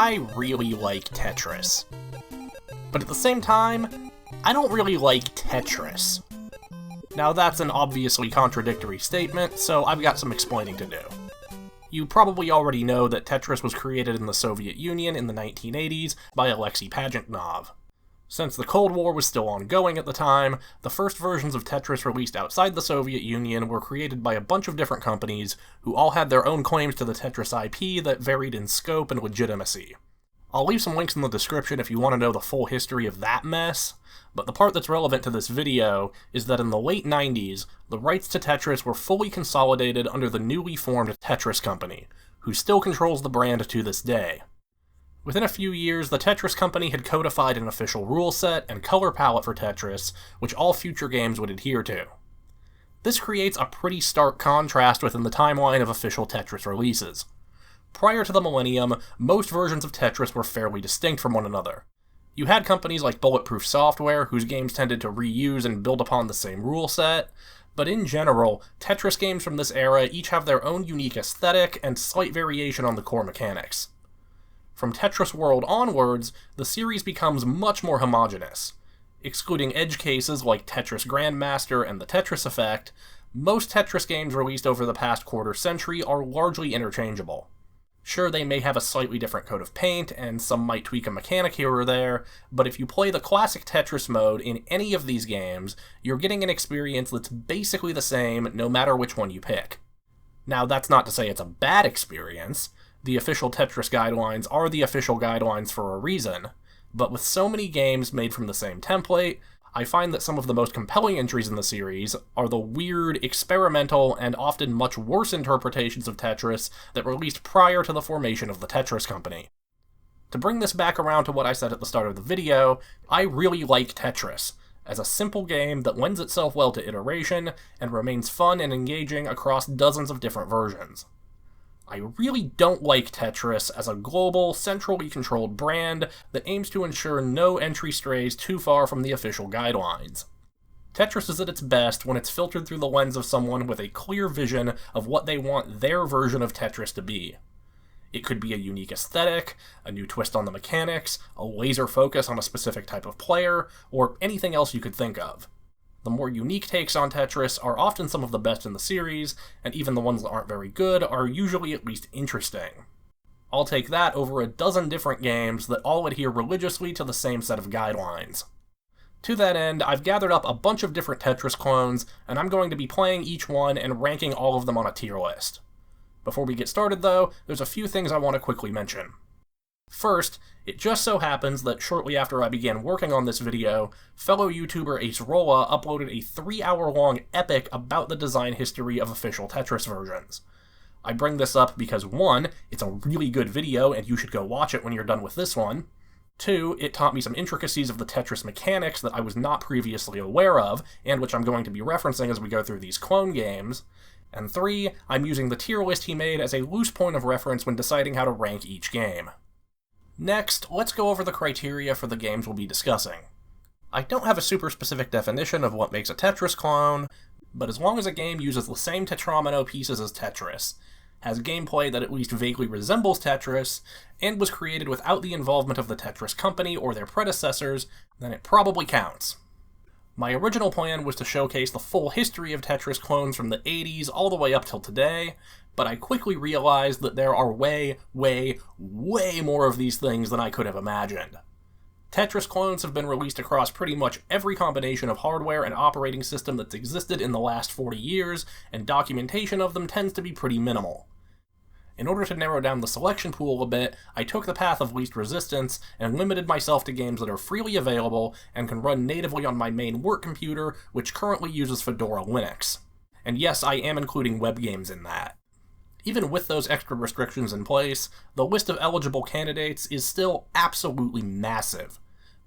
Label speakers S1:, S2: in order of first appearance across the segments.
S1: I really like Tetris. But at the same time, I don't really like Tetris. Now that's an obviously contradictory statement, so I've got some explaining to do. You probably already know that Tetris was created in the Soviet Union in the 1980s by Alexei Pajitnov. Since the Cold War was still ongoing at the time, the first versions of Tetris released outside the Soviet Union were created by a bunch of different companies who all had their own claims to the Tetris IP that varied in scope and legitimacy. I'll leave some links in the description if you want to know the full history of that mess, but the part that's relevant to this video is that in the late 90s, the rights to Tetris were fully consolidated under the newly formed Tetris Company, who still controls the brand to this day. Within a few years, the Tetris Company had codified an official rule set and color palette for Tetris, which all future games would adhere to. This creates a pretty stark contrast within the timeline of official Tetris releases. Prior to the millennium, most versions of Tetris were fairly distinct from one another. You had companies like Bulletproof Software, whose games tended to reuse and build upon the same rule set, but in general, Tetris games from this era each have their own unique aesthetic and slight variation on the core mechanics. From Tetris World onwards, the series becomes much more homogeneous. Excluding edge cases like Tetris Grandmaster and the Tetris Effect, most Tetris games released over the past quarter century are largely interchangeable. Sure, they may have a slightly different coat of paint, and some might tweak a mechanic here or there, but if you play the classic Tetris mode in any of these games, you're getting an experience that's basically the same no matter which one you pick. Now, that's not to say it's a bad experience. The official Tetris guidelines are the official guidelines for a reason, but with so many games made from the same template, I find that some of the most compelling entries in the series are the weird, experimental, and often much worse interpretations of Tetris that released prior to the formation of the Tetris Company. To bring this back around to what I said at the start of the video, I really like Tetris, as a simple game that lends itself well to iteration and remains fun and engaging across dozens of different versions. I really don't like Tetris as a global, centrally controlled brand that aims to ensure no entry strays too far from the official guidelines. Tetris is at its best when it's filtered through the lens of someone with a clear vision of what they want their version of Tetris to be. It could be a unique aesthetic, a new twist on the mechanics, a laser focus on a specific type of player, or anything else you could think of. The more unique takes on Tetris are often some of the best in the series, and even the ones that aren't very good are usually at least interesting. I'll take that over a dozen different games that all adhere religiously to the same set of guidelines. To that end, I've gathered up a bunch of different Tetris clones, and I'm going to be playing each one and ranking all of them on a tier list. Before we get started though, there's a few things I want to quickly mention. First, it just so happens that shortly after I began working on this video, fellow YouTuber Acerola uploaded a 3-hour-long epic about the design history of official Tetris versions. I bring this up because 1, it's a really good video and you should go watch it when you're done with this one. 2, it taught me some intricacies of the Tetris mechanics that I was not previously aware of, and which I'm going to be referencing as we go through these clone games. And 3, I'm using the tier list he made as a loose point of reference when deciding how to rank each game. Next, let's go over the criteria for the games we'll be discussing. I don't have a super specific definition of what makes a Tetris clone, but as long as a game uses the same tetromino pieces as Tetris, has gameplay that at least vaguely resembles Tetris, and was created without the involvement of the Tetris Company or their predecessors, then it probably counts. My original plan was to showcase the full history of Tetris clones from the 80s all the way up till today, but I quickly realized that there are way more of these things than I could have imagined. Tetris clones have been released across pretty much every combination of hardware and operating system that's existed in the last 40 years, and documentation of them tends to be pretty minimal. In order to narrow down the selection pool a bit, I took the path of least resistance and limited myself to games that are freely available and can run natively on my main work computer, which currently uses Fedora Linux. And yes, I am including web games in that. Even with those extra restrictions in place, the list of eligible candidates is still absolutely massive,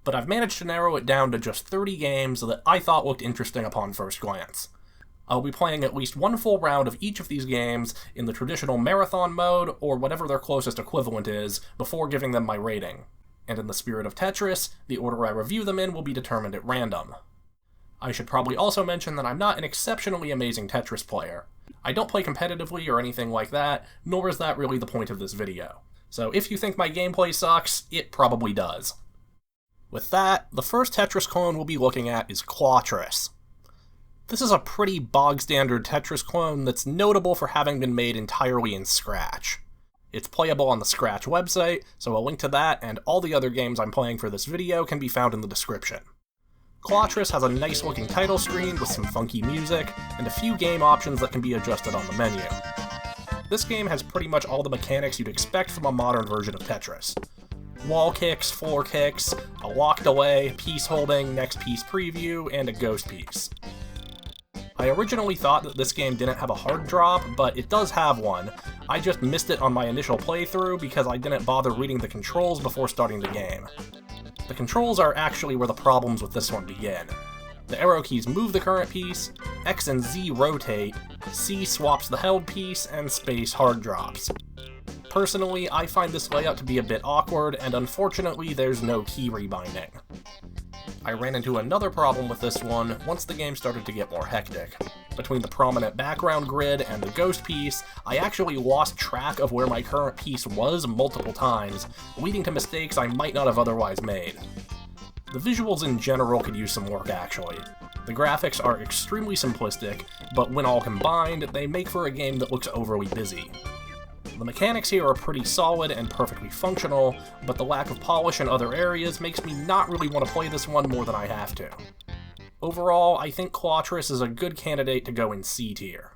S1: but I've managed to narrow it down to just 30 games that I thought looked interesting upon first glance. I'll be playing at least one full round of each of these games in the traditional marathon mode, or whatever their closest equivalent is, before giving them my rating. And in the spirit of Tetris, the order I review them in will be determined at random. I should probably also mention that I'm not an exceptionally amazing Tetris player. I don't play competitively or anything like that, nor is that really the point of this video. So if you think my gameplay sucks, it probably does. With that, the first Tetris clone we'll be looking at is Clawtris. This is a pretty bog-standard Tetris clone that's notable for having been made entirely in Scratch. It's playable on the Scratch website, so a link to that and all the other games I'm playing for this video can be found in the description. Clawtris has a nice-looking title screen with some funky music, and a few game options that can be adjusted on the menu. This game has pretty much all the mechanics you'd expect from a modern version of Tetris. Wall kicks, floor kicks, a lock delay, piece holding, next piece preview, and a ghost piece. I originally thought that this game didn't have a hard drop, but it does have one. I just missed it on my initial playthrough because I didn't bother reading the controls before starting the game. The controls are actually where the problems with this one begin. The arrow keys move the current piece, X and Z rotate, C swaps the held piece, and space hard drops. Personally, I find this layout to be a bit awkward, and unfortunately there's no key rebinding. I ran into another problem with this one once the game started to get more hectic. Between the prominent background grid and the ghost piece, I actually lost track of where my current piece was multiple times, leading to mistakes I might not have otherwise made. The visuals in general could use some work actually. The graphics are extremely simplistic, but when all combined, they make for a game that looks overly busy. The mechanics here are pretty solid and perfectly functional, but the lack of polish in other areas makes me not really want to play this one more than I have to. Overall, I think Clawtris is a good candidate to go in C tier.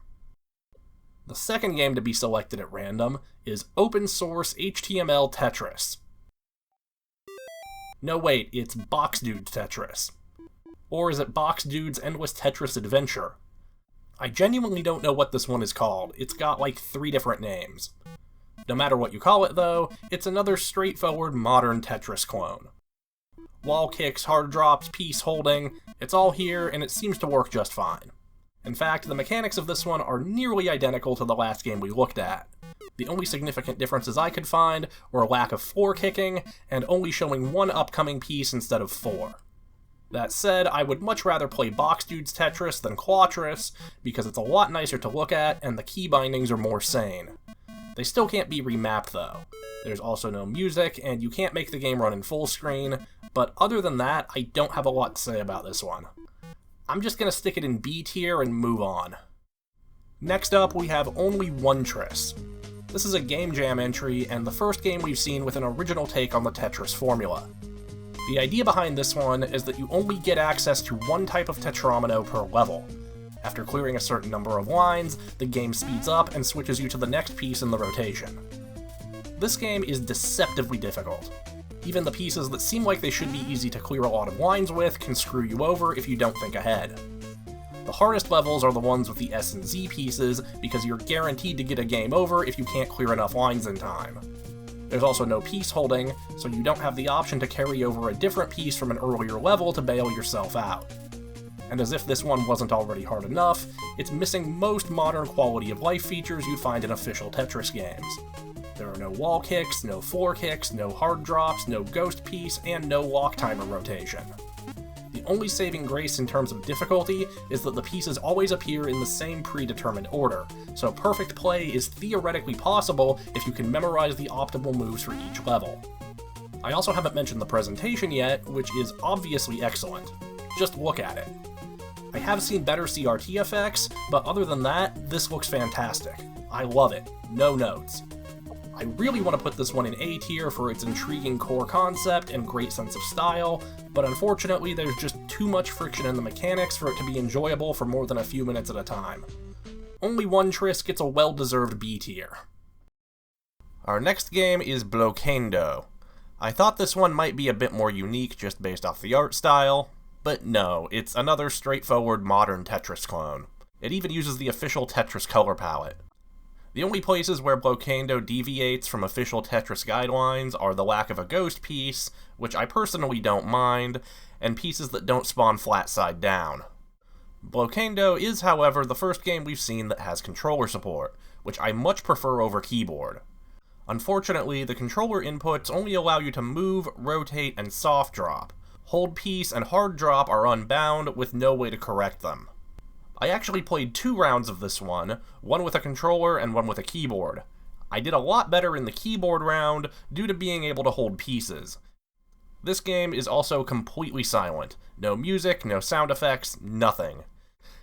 S1: The second game to be selected at random is Open Source HTML Tetris. No wait, it's Box Dudes Tetris. Or is it Box Dudes Endless Tetris Adventure? I genuinely don't know what this one is called. It's got like 3 different names. No matter what you call it though, it's another straightforward modern Tetris clone. Wall kicks, hard drops, piece holding, it's all here and it seems to work just fine. In fact, the mechanics of this one are nearly identical to the last game we looked at. The only significant differences I could find were a lack of floor kicking and only showing 1 upcoming piece instead of 4. That said, I would much rather play Box Dudes Tetris than Clawtris, because it's a lot nicer to look at and the key bindings are more sane. They still can't be remapped though. There's also no music, and you can't make the game run in full screen, but other than that, I don't have a lot to say about this one. I'm just gonna stick it in B tier and move on. Next up, we have Only One-tris. This is a Game Jam entry, and the first game we've seen with an original take on the Tetris formula. The idea behind this one is that you only get access to one type of tetromino per level. After clearing a certain number of lines, the game speeds up and switches you to the next piece in the rotation. This game is deceptively difficult. Even the pieces that seem like they should be easy to clear a lot of lines with can screw you over if you don't think ahead. The hardest levels are the ones with the S and Z pieces, because you're guaranteed to get a game over if you can't clear enough lines in time. There's also no piece holding, so you don't have the option to carry over a different piece from an earlier level to bail yourself out. And as if this one wasn't already hard enough, it's missing most modern quality of life features you'd find in official Tetris games. There are no wall kicks, no floor kicks, no hard drops, no ghost piece, and no lock timer rotation. The only saving grace in terms of difficulty is that the pieces always appear in the same predetermined order, so perfect play is theoretically possible if you can memorize the optimal moves for each level. I also haven't mentioned the presentation yet, which is obviously excellent. Just look at it. I have seen better CRT effects, but other than that, this looks fantastic. I love it. No notes. I really want to put this one in A tier for its intriguing core concept and great sense of style, but unfortunately there's just too much friction in the mechanics for it to be enjoyable for more than a few minutes at a time. Only One-tris gets a well-deserved B tier. Our next game is Blocaindo. I thought this one might be a bit more unique just based off the art style, but no, it's another straightforward modern Tetris clone. It even uses the official Tetris color palette. The only places where Blocaindo deviates from official Tetris guidelines are the lack of a ghost piece, which I personally don't mind, and pieces that don't spawn flat side down. Blocaindo is, however, the first game we've seen that has controller support, which I much prefer over keyboard. Unfortunately, the controller inputs only allow you to move, rotate, and soft drop. Hold piece and hard drop are unbound, with no way to correct them. I actually played 2 rounds of this one with a controller and one with a keyboard. I did a lot better in the keyboard round due to being able to hold pieces. This game is also completely silent. No music, no sound effects, nothing.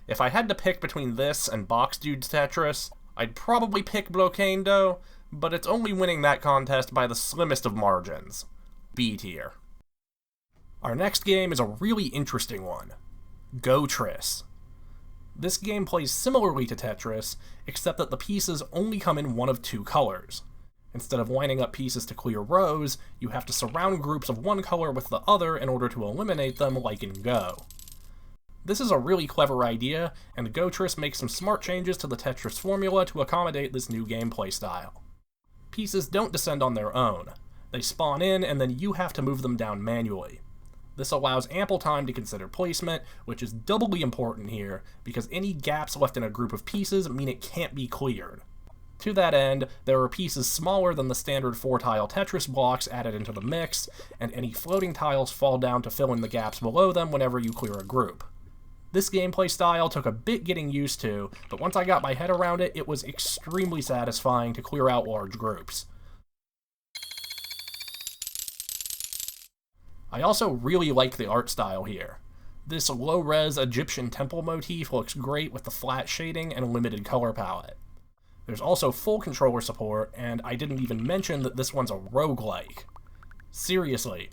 S1: If I had to pick between this and Box Dude's Tetris, I'd probably pick Blocaindo, but it's only winning that contest by the slimmest of margins. B tier. Our next game is a really interesting one. Gotris. This game plays similarly to Tetris, except that the pieces only come in one of two colors. Instead of lining up pieces to clear rows, you have to surround groups of one color with the other in order to eliminate them like in Go. This is a really clever idea, and Gotris makes some smart changes to the Tetris formula to accommodate this new gameplay style. Pieces don't descend on their own. They spawn in, and then you have to move them down manually. This allows ample time to consider placement, which is doubly important here, because any gaps left in a group of pieces mean it can't be cleared. To that end, there are pieces smaller than the standard 4-tile Tetris blocks added into the mix, and any floating tiles fall down to fill in the gaps below them whenever you clear a group. This gameplay style took a bit getting used to, but once I got my head around it, it was extremely satisfying to clear out large groups. I also really like the art style here. This low-res Egyptian temple motif looks great with the flat shading and limited color palette. There's also full controller support, and I didn't even mention that this one's a roguelike. Seriously,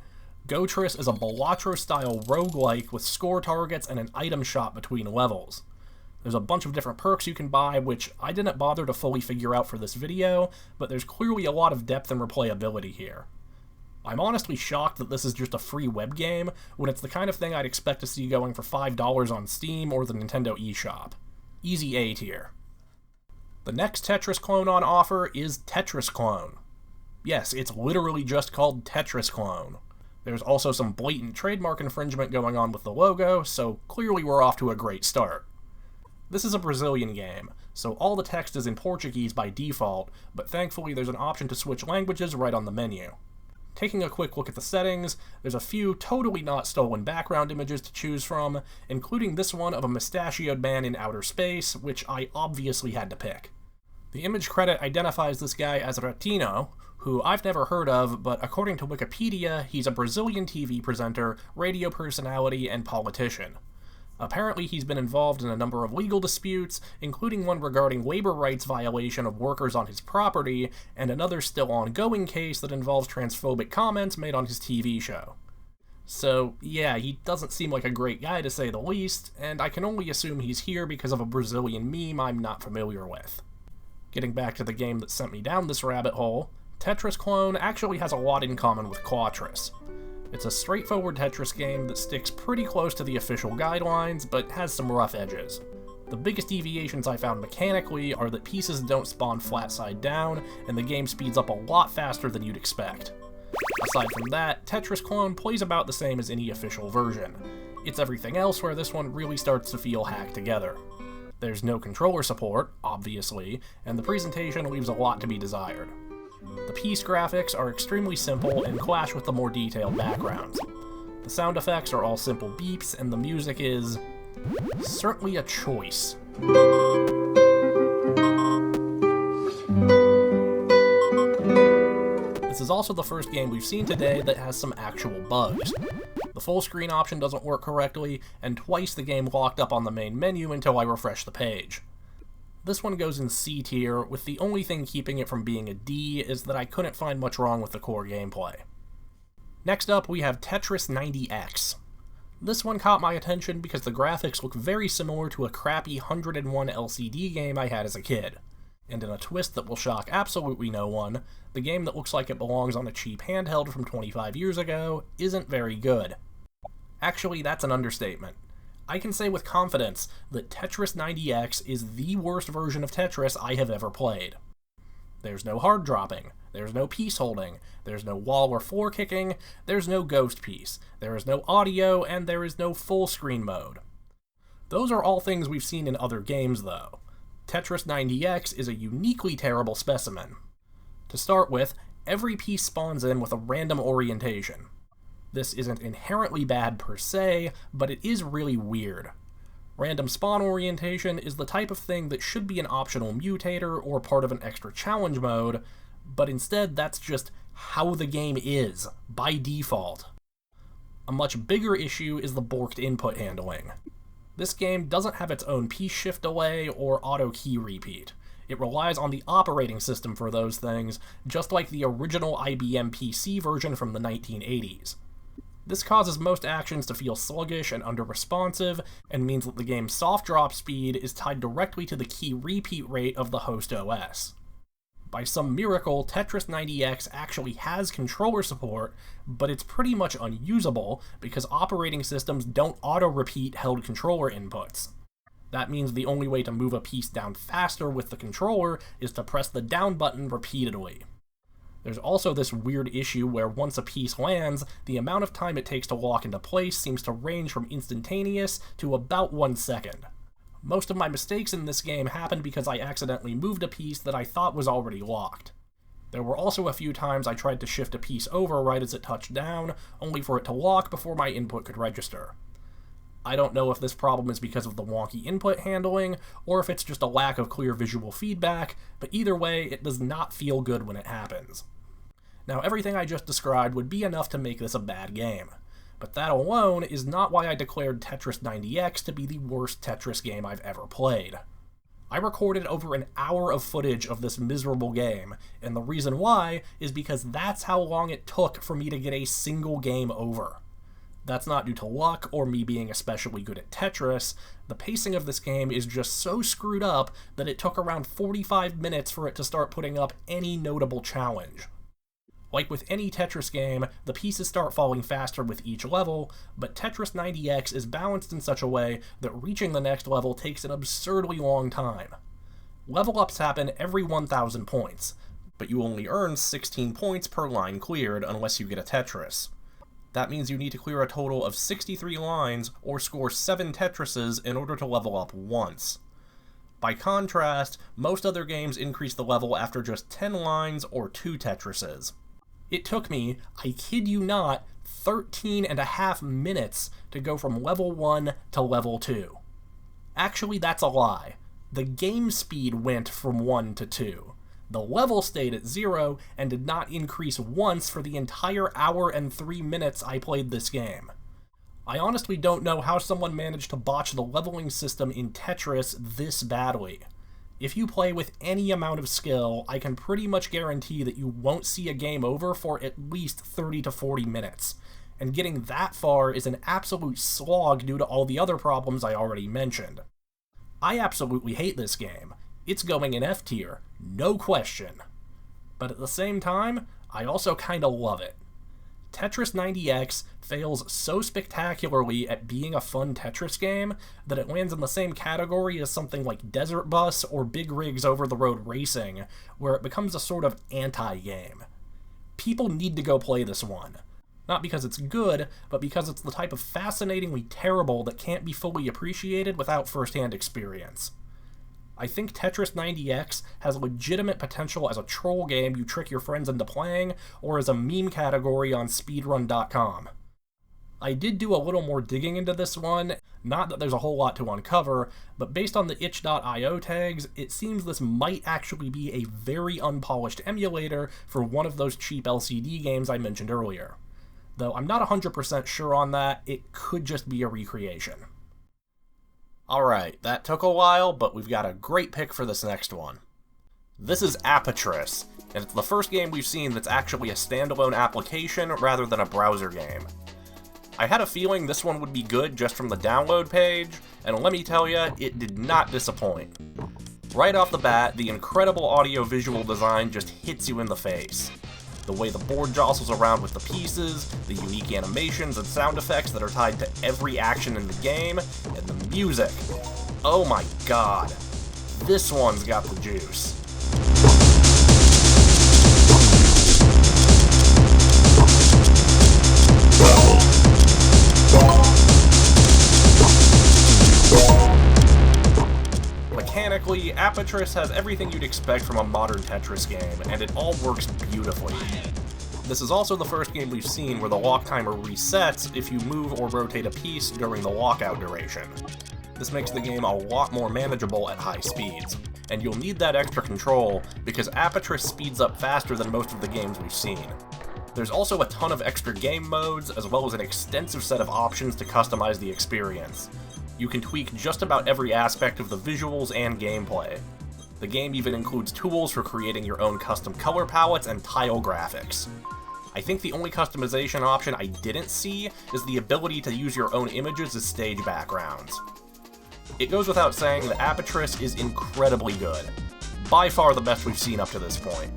S1: Gotris is a Balatro-style roguelike with score targets and an item shop between levels. There's a bunch of different perks you can buy, which I didn't bother to fully figure out for this video, but there's clearly a lot of depth and replayability here. I'm honestly shocked that this is just a free web game, when it's the kind of thing I'd expect to see going for $5 on Steam or the Nintendo eShop. Easy A tier. The next Tetris clone on offer is Tetris Clone. Yes, it's literally just called Tetris Clone. There's also some blatant trademark infringement going on with the logo, so clearly we're off to a great start. This is a Brazilian game, so all the text is in Portuguese by default, but thankfully there's an option to switch languages right on the menu. Taking a quick look at the settings, there's a few totally not stolen background images to choose from, including this one of a mustachioed man in outer space, which I obviously had to pick. The image credit identifies this guy as Ratinho, who I've never heard of, but according to Wikipedia, he's a Brazilian TV presenter, radio personality, and politician. Apparently he's been involved in a number of legal disputes, including one regarding labor rights violation of workers on his property, and another still ongoing case that involves transphobic comments made on his TV show. So yeah, he doesn't seem like a great guy to say the least, and I can only assume he's here because of a Brazilian meme I'm not familiar with. Getting back to the game that sent me down this rabbit hole, Tetris Clone actually has a lot in common with Clawtris. It's a straightforward Tetris game that sticks pretty close to the official guidelines, but has some rough edges. The biggest deviations I found mechanically are that pieces don't spawn flat side down, and the game speeds up a lot faster than you'd expect. Aside from that, Tetris Clone plays about the same as any official version. It's everything else where this one really starts to feel hacked together. There's no controller support, obviously, and the presentation leaves a lot to be desired. The piece graphics are extremely simple and clash with the more detailed backgrounds. The sound effects are all simple beeps, and the music is certainly a choice. This is also the first game we've seen today that has some actual bugs. The full screen option doesn't work correctly, and twice the game locked up on the main menu until I refresh the page. This one goes in C tier, with the only thing keeping it from being a D is that I couldn't find much wrong with the core gameplay. Next up, we have Tetris 90X. This one caught my attention because the graphics look very similar to a crappy 101 LCD game I had as a kid. And in a twist that will shock absolutely no one, the game that looks like it belongs on a cheap handheld from 25 years ago isn't very good. Actually, that's an understatement. I can say with confidence that Tetris 90X is the worst version of Tetris I have ever played. There's no hard dropping, there's no piece holding, there's no wall or floor kicking, there's no ghost piece, there is no audio, and there is no full screen mode. Those are all things we've seen in other games though. Tetris 90X is a uniquely terrible specimen. To start with, every piece spawns in with a random orientation. This isn't inherently bad per se, but it is really weird. Random spawn orientation is the type of thing that should be an optional mutator or part of an extra challenge mode, but instead that's just how the game is, by default. A much bigger issue is the borked input handling. This game doesn't have its own piece shift delay or auto key repeat. It relies on the operating system for those things, just like the original IBM PC version from the 1980s. This causes most actions to feel sluggish and under-responsive, and means that the game's soft drop speed is tied directly to the key repeat rate of the host OS. By some miracle, Tetris 90X actually has controller support, but it's pretty much unusable because operating systems don't auto-repeat held controller inputs. That means the only way to move a piece down faster with the controller is to press the down button repeatedly. There's also this weird issue where once a piece lands, the amount of time it takes to lock into place seems to range from instantaneous to about 1 second. Most of my mistakes in this game happened because I accidentally moved a piece that I thought was already locked. There were also a few times I tried to shift a piece over right as it touched down, only for it to lock before my input could register. I don't know if this problem is because of the wonky input handling, or if it's just a lack of clear visual feedback, but either way, it does not feel good when it happens. Now, everything I just described would be enough to make this a bad game. But that alone is not why I declared Tetris 90X to be the worst Tetris game I've ever played. I recorded over an hour of footage of this miserable game, and the reason why is because that's how long it took for me to get a single game over. That's not due to luck or me being especially good at Tetris. The pacing of this game is just so screwed up that it took around 45 minutes for it to start putting up any notable challenge. Like with any Tetris game, the pieces start falling faster with each level, but Tetris 90X is balanced in such a way that reaching the next level takes an absurdly long time. Level ups happen every 1,000 points, but you only earn 16 points per line cleared unless you get a Tetris. That means you need to clear a total of 63 lines or score 7 Tetrises in order to level up once. By contrast, most other games increase the level after just 10 lines or 2 Tetrises. It took me, I kid you not, 13.5 minutes to go from level 1 to level 2. Actually, that's a lie. The game speed went from 1 to 2. The level stayed at 0 and did not increase once for the entire hour and 3 minutes I played this game. I honestly don't know how someone managed to botch the leveling system in Tetris this badly. If you play with any amount of skill, I can pretty much guarantee that you won't see a game over for at least 30 to 40 minutes, and getting that far is an absolute slog due to all the other problems I already mentioned. I absolutely hate this game. It's going in F tier, no question. But at the same time, I also kinda love it. Tetris 90X fails so spectacularly at being a fun Tetris game that it lands in the same category as something like Desert Bus or Big Rigs Over the Road Racing, where it becomes a sort of anti-game. People need to go play this one. Not because it's good, but because it's the type of fascinatingly terrible that can't be fully appreciated without first-hand experience. I think Tetris 90X has legitimate potential as a troll game you trick your friends into playing, or as a meme category on speedrun.com. I did do a little more digging into this one, not that there's a whole lot to uncover, but based on the itch.io tags, it seems this might actually be a very unpolished emulator for one of those cheap LCD games I mentioned earlier. Though I'm not 100% sure on that, it could just be a recreation. Alright, that took a while, but we've got a great pick for this next one. This is Apotris, and it's the first game we've seen that's actually a standalone application rather than a browser game. I had a feeling this one would be good just from the download page, and let me tell ya, it did not disappoint. Right off the bat, the incredible audio-visual design just hits you in the face. The way the board jostles around with the pieces, the unique animations and sound effects that are tied to every action in the game, and the music. Oh my god. This one's got the juice. Mechanically, Apotris has everything you'd expect from a modern Tetris game, and it all works beautifully. This is also the first game we've seen where the lock timer resets if you move or rotate a piece during the lockout duration. This makes the game a lot more manageable at high speeds, and you'll need that extra control because Apotris speeds up faster than most of the games we've seen. There's also a ton of extra game modes, as well as an extensive set of options to customize the experience. You can tweak just about every aspect of the visuals and gameplay. The game even includes tools for creating your own custom color palettes and tile graphics. I think the only customization option I didn't see is the ability to use your own images as stage backgrounds. It goes without saying that Apotris is incredibly good. By far the best we've seen up to this point.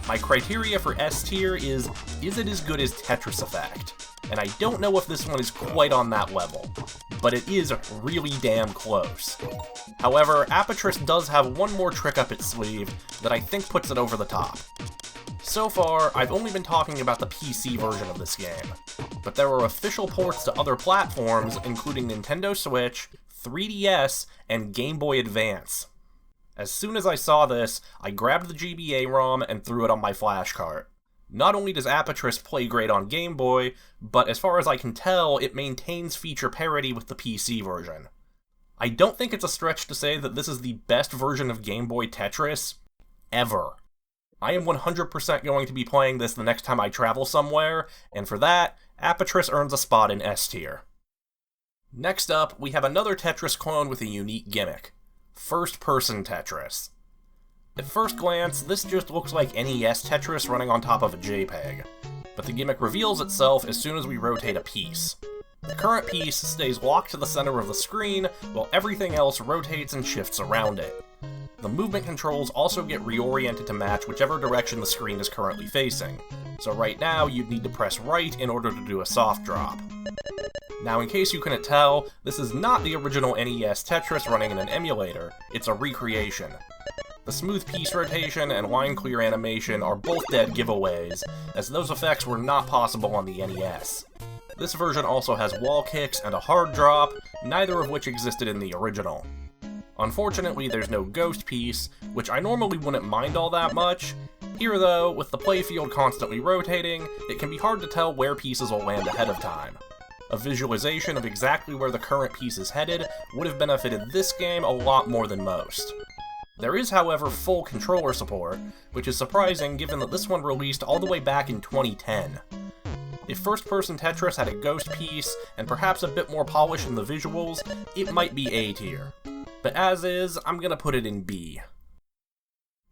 S1: My criteria for S tier is it as good as Tetris Effect? And I don't know if this one is quite on that level, but it is really damn close. However, Apotris does have one more trick up its sleeve that I think puts it over the top. So far, I've only been talking about the PC version of this game, but there are official ports to other platforms, including Nintendo Switch, 3DS, and Game Boy Advance. As soon as I saw this, I grabbed the GBA ROM and threw it on my flash cart. Not only does Apotris play great on Game Boy, but as far as I can tell, it maintains feature parity with the PC version. I don't think it's a stretch to say that this is the best version of Game Boy Tetris ever. I am 100% going to be playing this the next time I travel somewhere, and for that, Apotris earns a spot in S tier. Next up, we have another Tetris clone with a unique gimmick. First-person Tetris. At first glance, this just looks like NES Tetris running on top of a JPEG, but the gimmick reveals itself as soon as we rotate a piece. The current piece stays locked to the center of the screen, while everything else rotates and shifts around it. The movement controls also get reoriented to match whichever direction the screen is currently facing, so right now you'd need to press right in order to do a soft drop. Now, in case you couldn't tell, this is not the original NES Tetris running in an emulator, it's a recreation. The smooth piece rotation and line clear animation are both dead giveaways, as those effects were not possible on the NES. This version also has wall kicks and a hard drop, neither of which existed in the original. Unfortunately, there's no ghost piece, which I normally wouldn't mind all that much. Here though, with the playfield constantly rotating, it can be hard to tell where pieces will land ahead of time. A visualization of exactly where the current piece is headed would have benefited this game a lot more than most. There is, however, full controller support, which is surprising given that this one released all the way back in 2010. If first-person Tetris had a ghost piece, and perhaps a bit more polish in the visuals, it might be A tier. But as is, I'm gonna put it in B.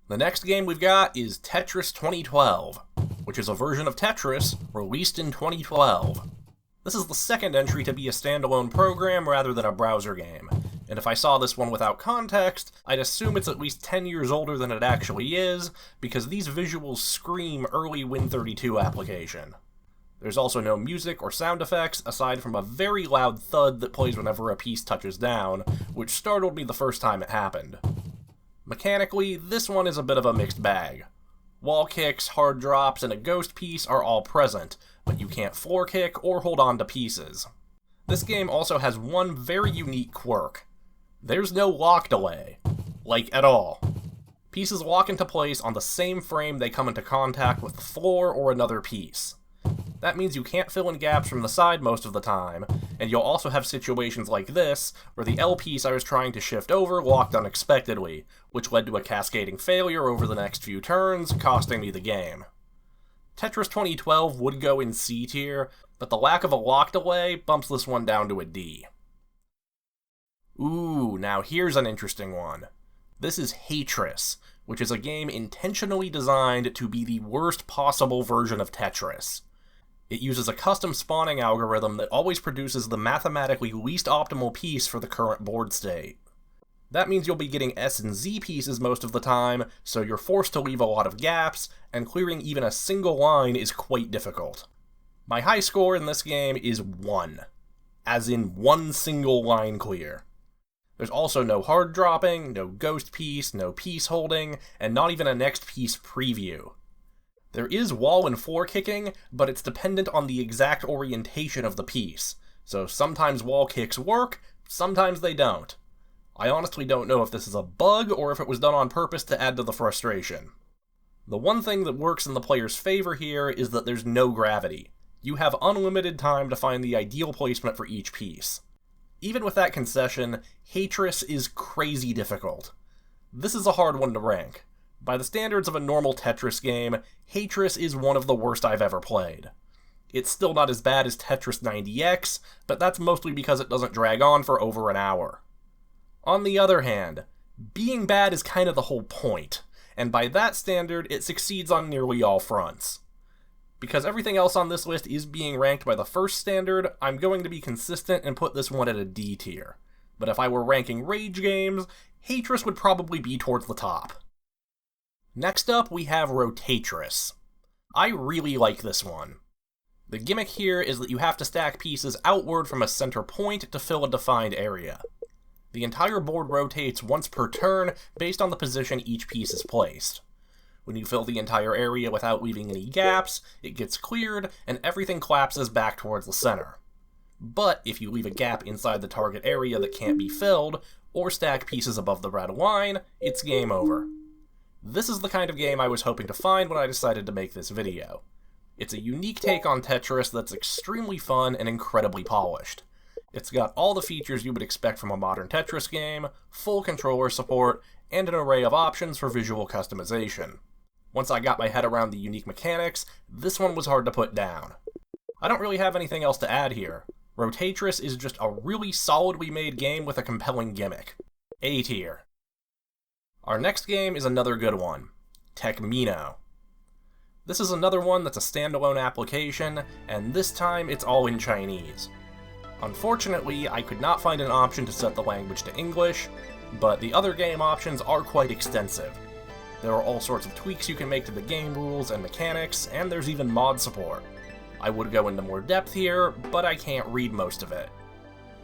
S1: The next game we've got is Tetris 2012, which is a version of Tetris released in 2012. This is the second entry to be a standalone program rather than a browser game, and if I saw this one without context, I'd assume it's at least 10 years older than it actually is, because these visuals scream early Win32 application. There's also no music or sound effects, aside from a very loud thud that plays whenever a piece touches down, which startled me the first time it happened. Mechanically, this one is a bit of a mixed bag. Wall kicks, hard drops, and a ghost piece are all present, but you can't floor kick or hold on to pieces. This game also has one very unique quirk. There's no lock delay. Like, at all. Pieces lock into place on the same frame they come into contact with the floor or another piece. That means you can't fill in gaps from the side most of the time, and you'll also have situations like this, where the L piece I was trying to shift over locked unexpectedly, which led to a cascading failure over the next few turns, costing me the game. Tetris 2012 would go in C tier, but the lack of a lock delay bumps this one down to a D. Ooh, now here's an interesting one. This is Hatetirs, which is a game intentionally designed to be the worst possible version of Tetris. It uses a custom spawning algorithm that always produces the mathematically least optimal piece for the current board state. That means you'll be getting S and Z pieces most of the time, so you're forced to leave a lot of gaps, and clearing even a single line is quite difficult. My high score in this game is 1. As in one single line clear. There's also no hard dropping, no ghost piece, no piece holding, and not even a next piece preview. There is wall and floor kicking, but it's dependent on the exact orientation of the piece, so sometimes wall kicks work, sometimes they don't. I honestly don't know if this is a bug or if it was done on purpose to add to the frustration. The one thing that works in the player's favor here is that there's no gravity. You have unlimited time to find the ideal placement for each piece. Even with that concession, Hatetirs is crazy difficult. This is a hard one to rank. By the standards of a normal Tetris game, Hatetirs is one of the worst I've ever played. It's still not as bad as Tetris 90X, but that's mostly because it doesn't drag on for over an hour. On the other hand, being bad is kind of the whole point, and by that standard, it succeeds on nearly all fronts. Because everything else on this list is being ranked by the first standard, I'm going to be consistent and put this one at a D tier. But if I were ranking rage games, Hatetirs would probably be towards the top. Next up, we have Rotatris. I really like this one. The gimmick here is that you have to stack pieces outward from a center point to fill a defined area. The entire board rotates once per turn based on the position each piece is placed. When you fill the entire area without leaving any gaps, it gets cleared, and everything collapses back towards the center. But if you leave a gap inside the target area that can't be filled, or stack pieces above the red line, it's game over. This is the kind of game I was hoping to find when I decided to make this video. It's a unique take on Tetris that's extremely fun and incredibly polished. It's got all the features you would expect from a modern Tetris game, full controller support, and an array of options for visual customization. Once I got my head around the unique mechanics, this one was hard to put down. I don't really have anything else to add here. Rotatris is just a really solidly made game with a compelling gimmick. A tier. Our next game is another good one, Techmino. This is another one that's a standalone application, and this time it's all in Chinese. Unfortunately, I could not find an option to set the language to English, but the other game options are quite extensive. There are all sorts of tweaks you can make to the game rules and mechanics, and there's even mod support. I would go into more depth here, but I can't read most of it.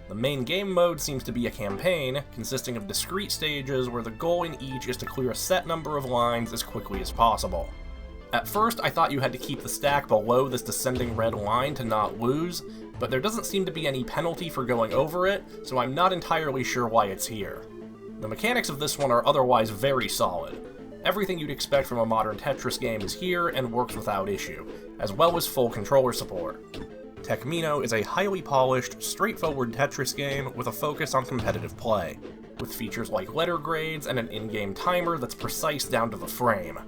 S1: The main game mode seems to be a campaign, consisting of discrete stages where the goal in each is to clear a set number of lines as quickly as possible. At first, I thought you had to keep the stack below this descending red line to not lose, but there doesn't seem to be any penalty for going over it, so I'm not entirely sure why it's here. The mechanics of this one are otherwise very solid. Everything you'd expect from a modern Tetris game is here and works without issue, as well as full controller support. Techmino is a highly polished, straightforward Tetris game with a focus on competitive play, with features like letter grades and an in-game timer that's precise down to the frame.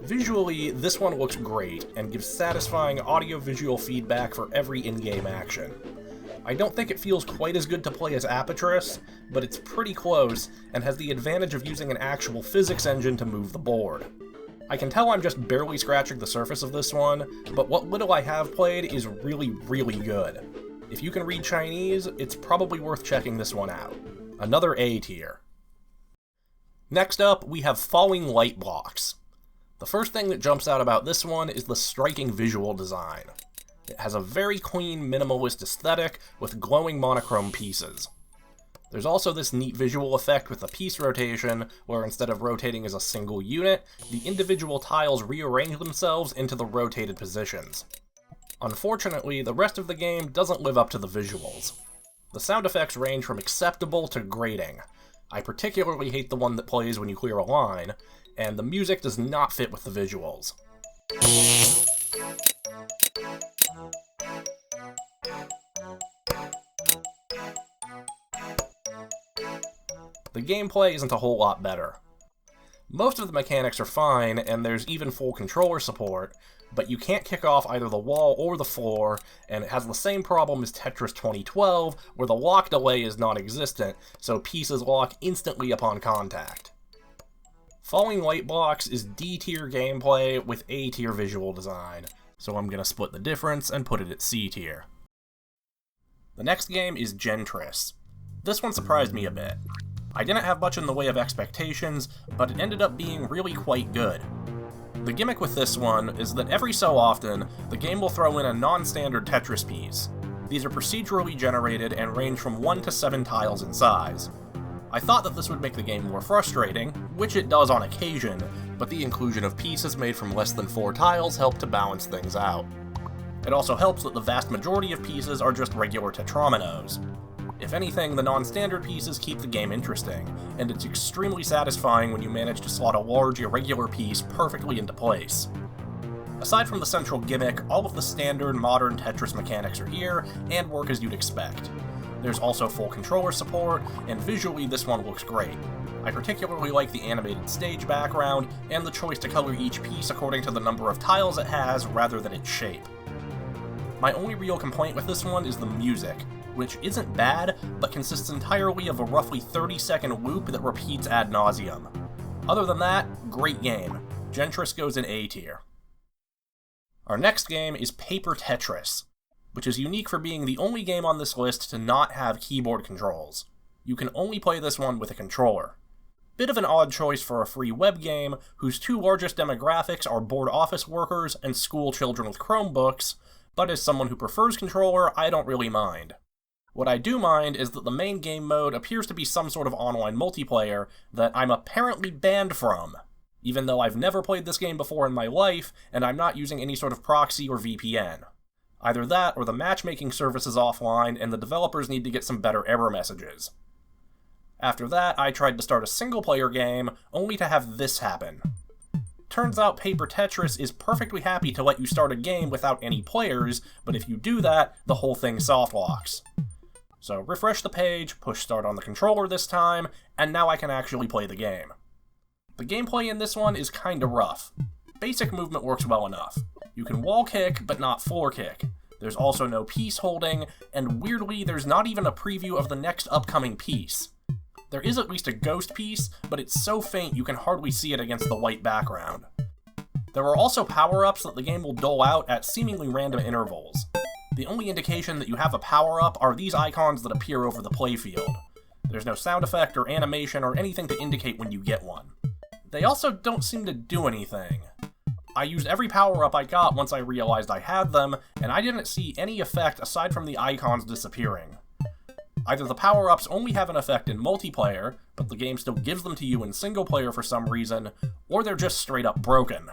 S1: Visually, this one looks great, and gives satisfying audio-visual feedback for every in-game action. I don't think it feels quite as good to play as Apotris, but it's pretty close, and has the advantage of using an actual physics engine to move the board. I can tell I'm just barely scratching the surface of this one, but what little I have played is really, really good. If you can read Chinese, it's probably worth checking this one out. Another A tier. Next up, we have Falling Lightblocks. The first thing that jumps out about this one is the striking visual design. It has a very clean, minimalist aesthetic with glowing monochrome pieces. There's also this neat visual effect with the piece rotation, where instead of rotating as a single unit, the individual tiles rearrange themselves into the rotated positions. Unfortunately, the rest of the game doesn't live up to the visuals. The sound effects range from acceptable to grating. I particularly hate the one that plays when you clear a line, and the music does not fit with the visuals. The gameplay isn't a whole lot better. Most of the mechanics are fine, and there's even full controller support, but you can't kick off either the wall or the floor, and it has the same problem as Tetris 2012, where the lock delay is non-existent, so pieces lock instantly upon contact. Falling Lightblocks is D-tier gameplay with A-tier visual design, so I'm gonna split the difference and put it at C-tier. The next game is Gentris. This one surprised me a bit. I didn't have much in the way of expectations, but it ended up being really quite good. The gimmick with this one is that every so often, the game will throw in a non-standard Tetris piece. These are procedurally generated and range from 1 to 7 tiles in size. I thought that this would make the game more frustrating, which it does on occasion, but the inclusion of pieces made from less than 4 tiles helped to balance things out. It also helps that the vast majority of pieces are just regular tetrominos. If anything, the non-standard pieces keep the game interesting, and it's extremely satisfying when you manage to slot a large, irregular piece perfectly into place. Aside from the central gimmick, all of the standard, modern Tetris mechanics are here, and work as you'd expect. There's also full controller support, and visually this one looks great. I particularly like the animated stage background, and the choice to color each piece according to the number of tiles it has rather than its shape. My only real complaint with this one is the music, which isn't bad, but consists entirely of a roughly 30-second loop that repeats ad nauseum. Other than that, great game. Gentris goes in A tier. Our next game is Paper Tetris, which is unique for being the only game on this list to not have keyboard controls. You can only play this one with a controller. Bit of an odd choice for a free web game whose two largest demographics are bored office workers and school children with Chromebooks, but as someone who prefers controller, I don't really mind. What I do mind is that the main game mode appears to be some sort of online multiplayer that I'm apparently banned from, even though I've never played this game before in my life, and I'm not using any sort of proxy or VPN. Either that, or the matchmaking service is offline, and the developers need to get some better error messages. After that, I tried to start a single-player game, only to have this happen. Turns out Paper Tetris is perfectly happy to let you start a game without any players, but if you do that, the whole thing soft locks. So refresh the page, push start on the controller this time, and now I can actually play the game. The gameplay in this one is kinda rough. Basic movement works well enough. You can wall kick, but not floor kick. There's also no piece holding, and weirdly, there's not even a preview of the next upcoming piece. There is at least a ghost piece, but it's so faint you can hardly see it against the white background. There are also power-ups that the game will dole out at seemingly random intervals. The only indication that you have a power-up are these icons that appear over the playfield. There's no sound effect or animation or anything to indicate when you get one. They also don't seem to do anything. I used every power-up I got once I realized I had them, and I didn't see any effect aside from the icons disappearing. Either the power-ups only have an effect in multiplayer, but the game still gives them to you in single-player for some reason, or they're just straight-up broken.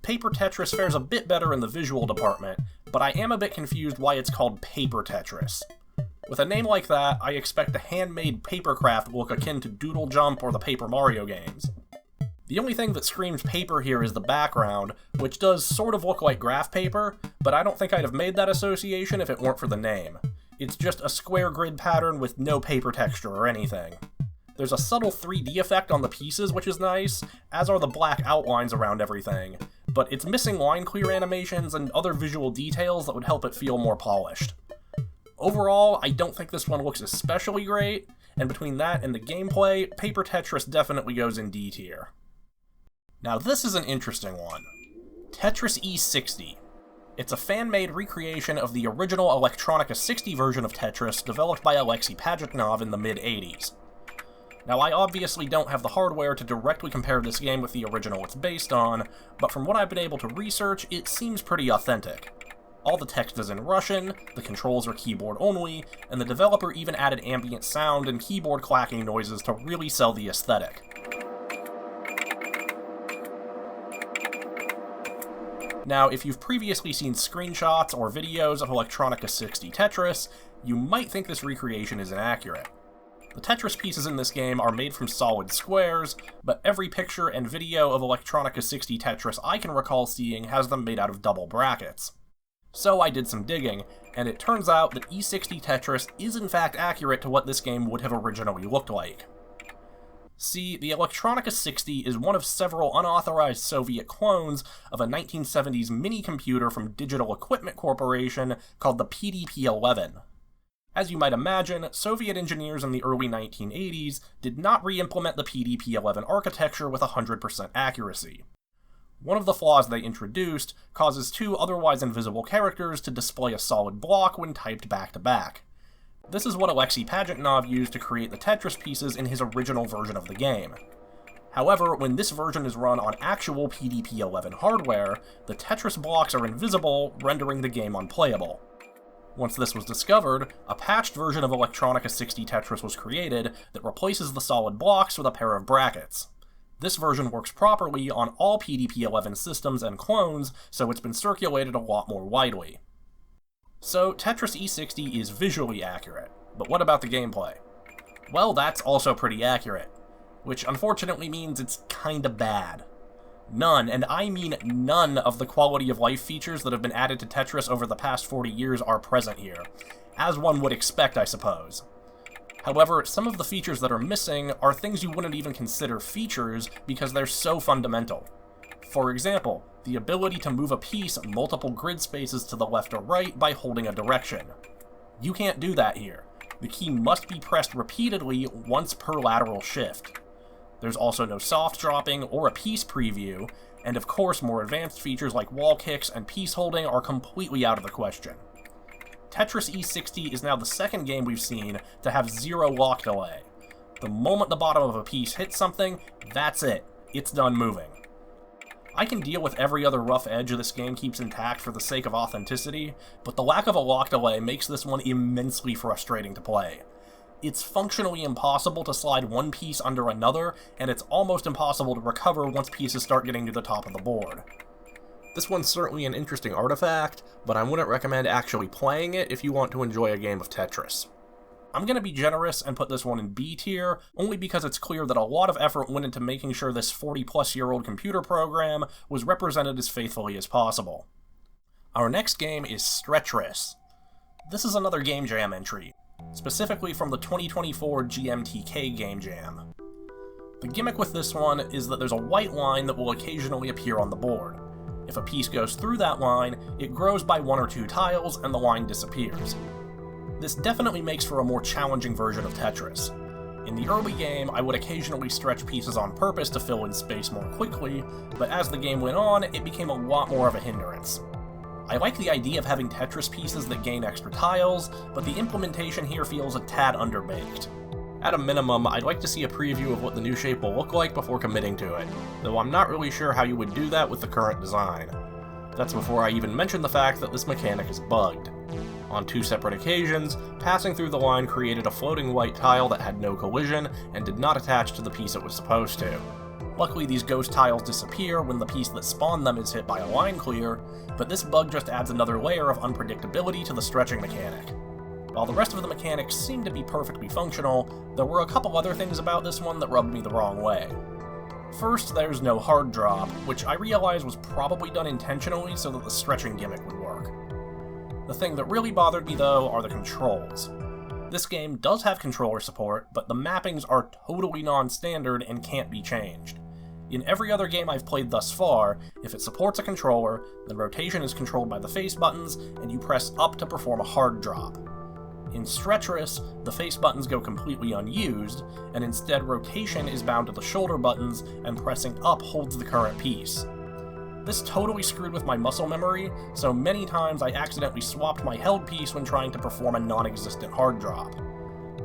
S1: Paper Tetris fares a bit better in the visual department, but I am a bit confused why it's called Paper Tetris. With a name like that, I expect a handmade papercraft look akin to Doodle Jump or the Paper Mario games. The only thing that screams paper here is the background, which does sort of look like graph paper, but I don't think I'd have made that association if it weren't for the name. It's just a square grid pattern with no paper texture or anything. There's a subtle 3D effect on the pieces, which is nice, as are the black outlines around everything, but it's missing line clear animations and other visual details that would help it feel more polished. Overall, I don't think this one looks especially great, and between that and the gameplay, Paper Tetris definitely goes in D tier. Now this is an interesting one. Tetris E60. It's a fan-made recreation of the original Electronica 60 version of Tetris developed by Alexei Pajitnov in the mid-80s. Now I obviously don't have the hardware to directly compare this game with the original it's based on, but from what I've been able to research, it seems pretty authentic. All the text is in Russian, the controls are keyboard only, and the developer even added ambient sound and keyboard clacking noises to really sell the aesthetic. Now, if you've previously seen screenshots or videos of Electronica 60 Tetris, you might think this recreation is inaccurate. The Tetris pieces in this game are made from solid squares, but every picture and video of Electronica 60 Tetris I can recall seeing has them made out of double brackets. So I did some digging, and it turns out that E60 Tetris is in fact accurate to what this game would have originally looked like. See, the Electronica 60 is one of several unauthorized Soviet clones of a 1970s mini-computer from Digital Equipment Corporation called the PDP-11. As you might imagine, Soviet engineers in the early 1980s did not re-implement the PDP-11 architecture with 100% accuracy. One of the flaws they introduced causes two otherwise invisible characters to display a solid block when typed back-to-back. This is what Alexei Pajitnov used to create the Tetris pieces in his original version of the game. However, when this version is run on actual PDP-11 hardware, the Tetris blocks are invisible, rendering the game unplayable. Once this was discovered, a patched version of Electronica 60 Tetris was created that replaces the solid blocks with a pair of brackets. This version works properly on all PDP-11 systems and clones, so it's been circulated a lot more widely. So, Tetris E60 is visually accurate, but what about the gameplay? Well, that's also pretty accurate, which unfortunately means it's kinda bad. None, and I mean none, of the quality of life features that have been added to Tetris over the past 40 years are present here, as one would expect, I suppose. However, some of the features that are missing are things you wouldn't even consider features because they're so fundamental. For example, the ability to move a piece multiple grid spaces to the left or right by holding a direction. You can't do that here. The key must be pressed repeatedly once per lateral shift. There's also no soft dropping or a piece preview, and of course more advanced features like wall kicks and piece holding are completely out of the question. Tetris E60 is now the second game we've seen to have zero lock delay. The moment the bottom of a piece hits something, that's it. It's done moving. I can deal with every other rough edge this game keeps intact for the sake of authenticity, but the lack of a lock delay makes this one immensely frustrating to play. It's functionally impossible to slide one piece under another, and it's almost impossible to recover once pieces start getting to the top of the board. This one's certainly an interesting artifact, but I wouldn't recommend actually playing it if you want to enjoy a game of Tetris. I'm going to be generous and put this one in B tier, only because it's clear that a lot of effort went into making sure this 40-plus-year-old computer program was represented as faithfully as possible. Our next game is Strech-ris. This is another Game Jam entry, specifically from the 2024 GMTK Game Jam. The gimmick with this one is that there's a white line that will occasionally appear on the board. If a piece goes through that line, it grows by 1 or 2 tiles and the line disappears. This definitely makes for a more challenging version of Tetris. In the early game, I would occasionally stretch pieces on purpose to fill in space more quickly, but as the game went on, it became a lot more of a hindrance. I like the idea of having Tetris pieces that gain extra tiles, but the implementation here feels a tad underbaked. At a minimum, I'd like to see a preview of what the new shape will look like before committing to it, though I'm not really sure how you would do that with the current design. That's before I even mention the fact that this mechanic is bugged. On 2 separate occasions, passing through the line created a floating white tile that had no collision and did not attach to the piece it was supposed to. Luckily, these ghost tiles disappear when the piece that spawned them is hit by a line clear, but this bug just adds another layer of unpredictability to the stretching mechanic. While the rest of the mechanics seem to be perfectly functional, there were a couple other things about this one that rubbed me the wrong way. First, there's no hard drop, which I realize was probably done intentionally so that the stretching gimmick would work. The thing that really bothered me, though, are the controls. This game does have controller support, but the mappings are totally non-standard and can't be changed. In every other game I've played thus far, if it supports a controller, then rotation is controlled by the face buttons, and you press up to perform a hard drop. In Strech-ris, the face buttons go completely unused, and instead rotation is bound to the shoulder buttons, and pressing up holds the current piece. This totally screwed with my muscle memory, so many times I accidentally swapped my held piece when trying to perform a non-existent hard drop.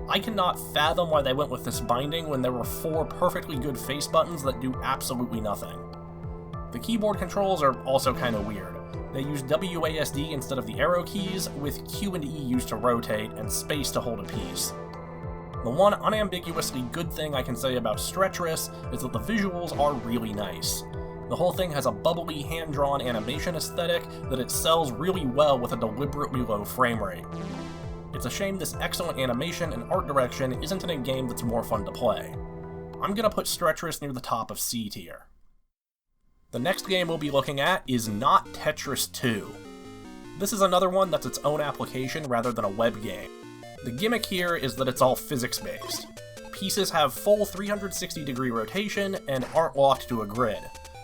S1: I cannot fathom why they went with this binding when there were 4 perfectly good face buttons that do absolutely nothing. The keyboard controls are also kinda weird. They use WASD instead of the arrow keys, with Q and E used to rotate, and space to hold a piece. The one unambiguously good thing I can say about Strech-ris is that the visuals are really nice. The whole thing has a bubbly, hand-drawn animation aesthetic that it sells really well with a deliberately low frame rate. It's a shame this excellent animation and art direction isn't in a game that's more fun to play. I'm gonna put Strech-ris near the top of C tier. The next game we'll be looking at is not Tetris 2. This is another one that's its own application rather than a web game. The gimmick here is that it's all physics-based. Pieces have full 360-degree rotation and aren't locked to a grid,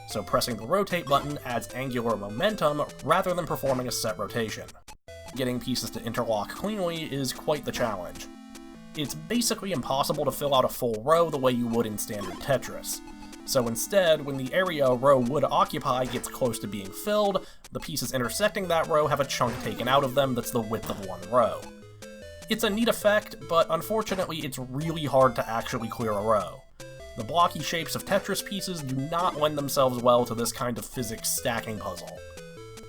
S1: so pressing the rotate button adds angular momentum rather than performing a set rotation. Getting pieces to interlock cleanly is quite the challenge. It's basically impossible to fill out a full row the way you would in standard Tetris. So instead, when the area a row would occupy gets close to being filled, the pieces intersecting that row have a chunk taken out of them that's the width of one row. It's a neat effect, but unfortunately it's really hard to actually clear a row. The blocky shapes of Tetris pieces do not lend themselves well to this kind of physics stacking puzzle.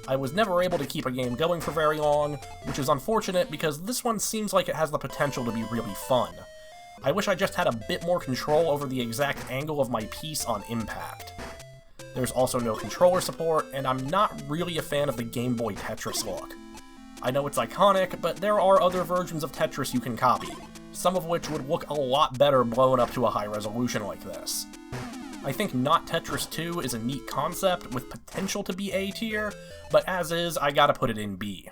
S1: I was never able to keep a game going for very long, which is unfortunate because this one seems like it has the potential to be really fun. I wish I just had a bit more control over the exact angle of my piece on impact. There's also no controller support, and I'm not really a fan of the Game Boy Tetris look. I know it's iconic, but there are other versions of Tetris you can copy, some of which would look a lot better blown up to a high resolution like this. I think Not Tetris 2 is a neat concept with potential to be A tier, but as is, I gotta put it in B.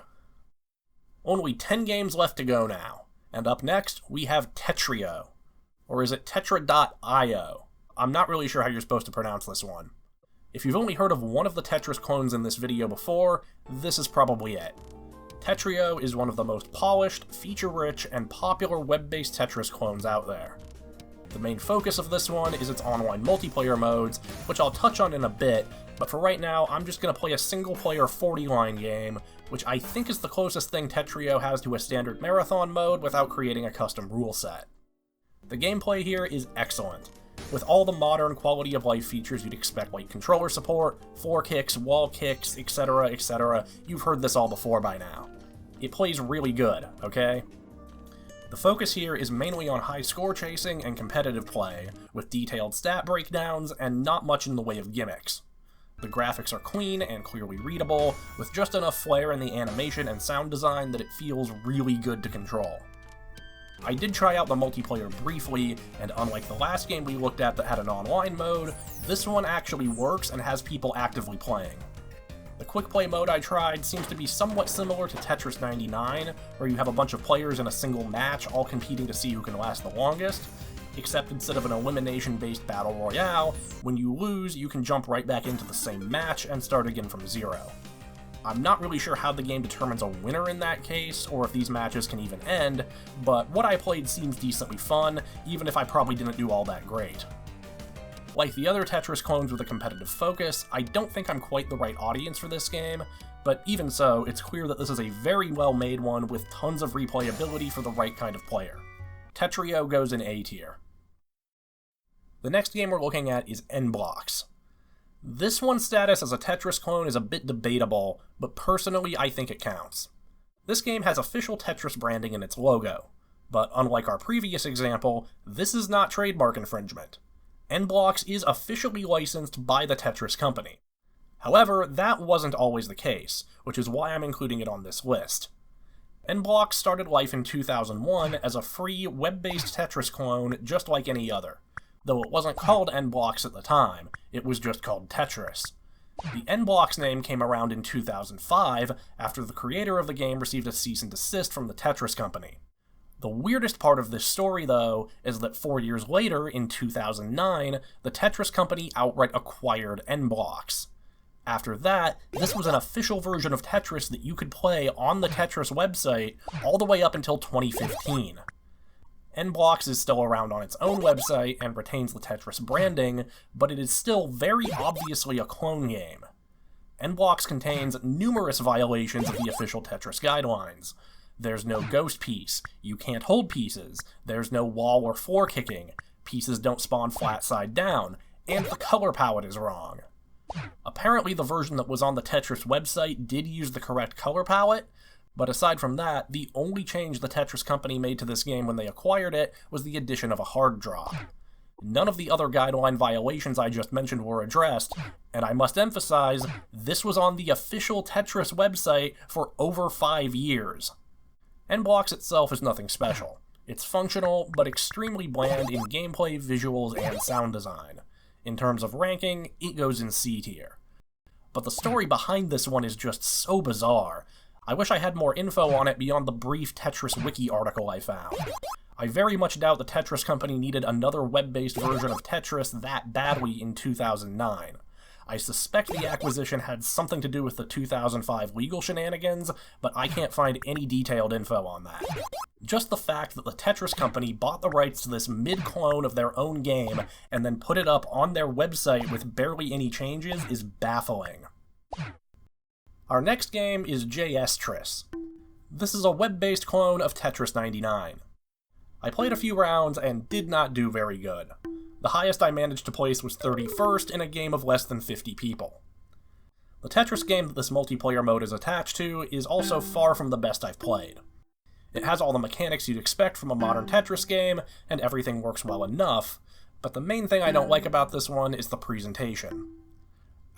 S1: Only 10 games left to go now. And up next, we have Tetrio. Or is it Tetra.io? I'm not really sure how you're supposed to pronounce this one. If you've only heard of one of the Tetris clones in this video before, this is probably it. Tetrio is one of the most polished, feature-rich, and popular web-based Tetris clones out there. The main focus of this one is its online multiplayer modes, which I'll touch on in a bit, but for right now, I'm just going to play a single-player 40-line game, which I think is the closest thing Tetrio has to a standard marathon mode without creating a custom rule set. The gameplay here is excellent, with all the modern quality-of-life features you'd expect, like controller support, floor kicks, wall kicks, etc., etc. You've heard this all before by now. It plays really good, okay? The focus here is mainly on high score chasing and competitive play, with detailed stat breakdowns and not much in the way of gimmicks. The graphics are clean and clearly readable, with just enough flair in the animation and sound design that it feels really good to control. I did try out the multiplayer briefly, and unlike the last game we looked at that had an online mode, this one actually works and has people actively playing. The quick play mode I tried seems to be somewhat similar to Tetris 99, where you have a bunch of players in a single match all competing to see who can last the longest, except instead of an elimination-based battle royale, when you lose, you can jump right back into the same match and start again from zero. I'm not really sure how the game determines a winner in that case, or if these matches can even end, but what I played seems decently fun, even if I probably didn't do all that great. Like the other Tetris clones with a competitive focus, I don't think I'm quite the right audience for this game, but even so, it's clear that this is a very well-made one with tons of replayability for the right kind of player. Tetrio goes in A tier. The next game we're looking at is n-Blox. This one's status as a Tetris clone is a bit debatable, but personally I think it counts. This game has official Tetris branding in its logo, but unlike our previous example, this is not trademark infringement. n-Blox is officially licensed by the Tetris company. However, that wasn't always the case, which is why I'm including it on this list. n-Blox started life in 2001 as a free, web-based Tetris clone just like any other. Though it wasn't called n-Blox at the time, it was just called Tetris. The n-Blox name came around in 2005, after the creator of the game received a cease and desist from the Tetris company. The weirdest part of this story, though, is that 4 years later, in 2009, the Tetris company outright acquired n-Blox. After that, this was an official version of Tetris that you could play on the Tetris website all the way up until 2015. n-Blox is still around on its own website and retains the Tetris branding, but it is still very obviously a clone game. n-Blox contains numerous violations of the official Tetris guidelines. There's no ghost piece, you can't hold pieces, there's no wall or floor kicking, pieces don't spawn flat side down, and the color palette is wrong. Apparently the version that was on the Tetris website did use the correct color palette, but aside from that, the only change the Tetris company made to this game when they acquired it was the addition of a hard drop. None of the other guideline violations I just mentioned were addressed, and I must emphasize, this was on the official Tetris website for over 5 years. n-Blox itself is nothing special. It's functional, but extremely bland in gameplay, visuals, and sound design. In terms of ranking, it goes in C tier. But the story behind this one is just so bizarre. I wish I had more info on it beyond the brief Tetris wiki article I found. I very much doubt the Tetris company needed another web-based version of Tetris that badly in 2009. I suspect the acquisition had something to do with the 2005 legal shenanigans, but I can't find any detailed info on that. Just the fact that the Tetris company bought the rights to this mid-clone of their own game and then put it up on their website with barely any changes is baffling. Our next game is JStris. This is a web-based clone of Tetris 99. I played a few rounds and did not do very good. The highest I managed to place was 31st in a game of less than 50 people. The Tetris game that this multiplayer mode is attached to is also far from the best I've played. It has all the mechanics you'd expect from a modern Tetris game, and everything works well enough, but the main thing I don't like about this one is the presentation.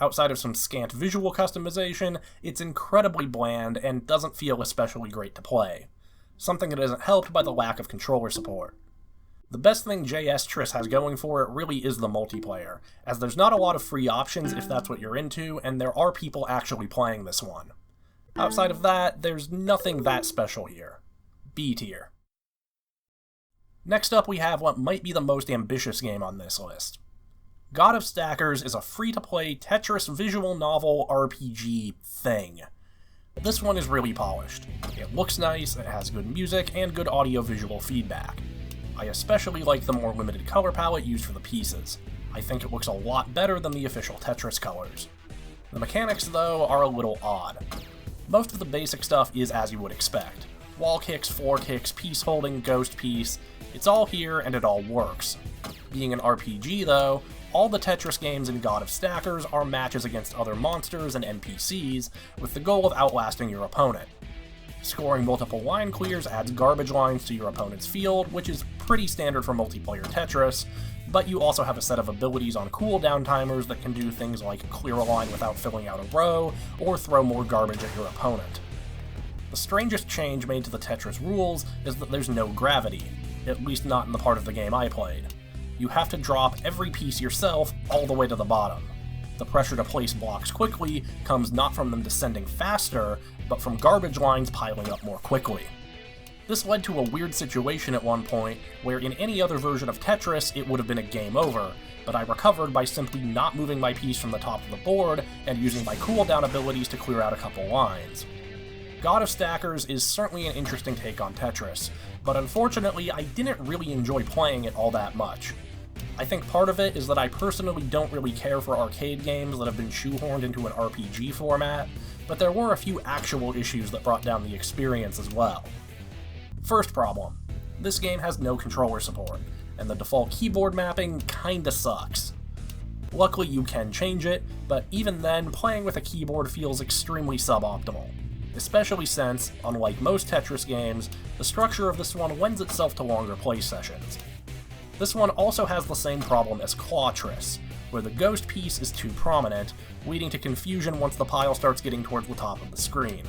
S1: Outside of some scant visual customization, it's incredibly bland and doesn't feel especially great to play, something that isn't helped by the lack of controller support. The best thing JStris has going for it really is the multiplayer, as there's not a lot of free options if that's what you're into, and there are people actually playing this one. Outside of that, there's nothing that special here. B tier. Next up, we have what might be the most ambitious game on this list. God of Stackers is a free-to-play Tetris visual novel RPG thing. This one is really polished. It looks nice, it has good music, and good audio-visual feedback. I especially like the more limited color palette used for the pieces. I think it looks a lot better than the official Tetris colors. The mechanics, though, are a little odd. Most of the basic stuff is as you would expect. Wall kicks, floor kicks, piece holding, ghost piece. It's all here and it all works. Being an RPG, though, all the Tetris games in God of Stackers are matches against other monsters and NPCs, with the goal of outlasting your opponent. Scoring multiple line clears adds garbage lines to your opponent's field, which is pretty standard for multiplayer Tetris, but you also have a set of abilities on cooldown timers that can do things like clear a line without filling out a row, or throw more garbage at your opponent. The strangest change made to the Tetris rules is that there's no gravity, at least not in the part of the game I played. You have to drop every piece yourself all the way to the bottom. The pressure to place blocks quickly comes not from them descending faster, but from garbage lines piling up more quickly. This led to a weird situation at one point, where in any other version of Tetris it would have been a game over, but I recovered by simply not moving my piece from the top of the board and using my cooldown abilities to clear out a couple lines. God of Stackers is certainly an interesting take on Tetris, but unfortunately I didn't really enjoy playing it all that much. I think part of it is that I personally don't really care for arcade games that have been shoehorned into an RPG format, but there were a few actual issues that brought down the experience as well. First problem, this game has no controller support, and the default keyboard mapping kinda sucks. Luckily you can change it, but even then, playing with a keyboard feels extremely suboptimal. Especially since, unlike most Tetris games, the structure of this one lends itself to longer play sessions. This one also has the same problem as Clawtris, where the ghost piece is too prominent, leading to confusion once the pile starts getting towards the top of the screen.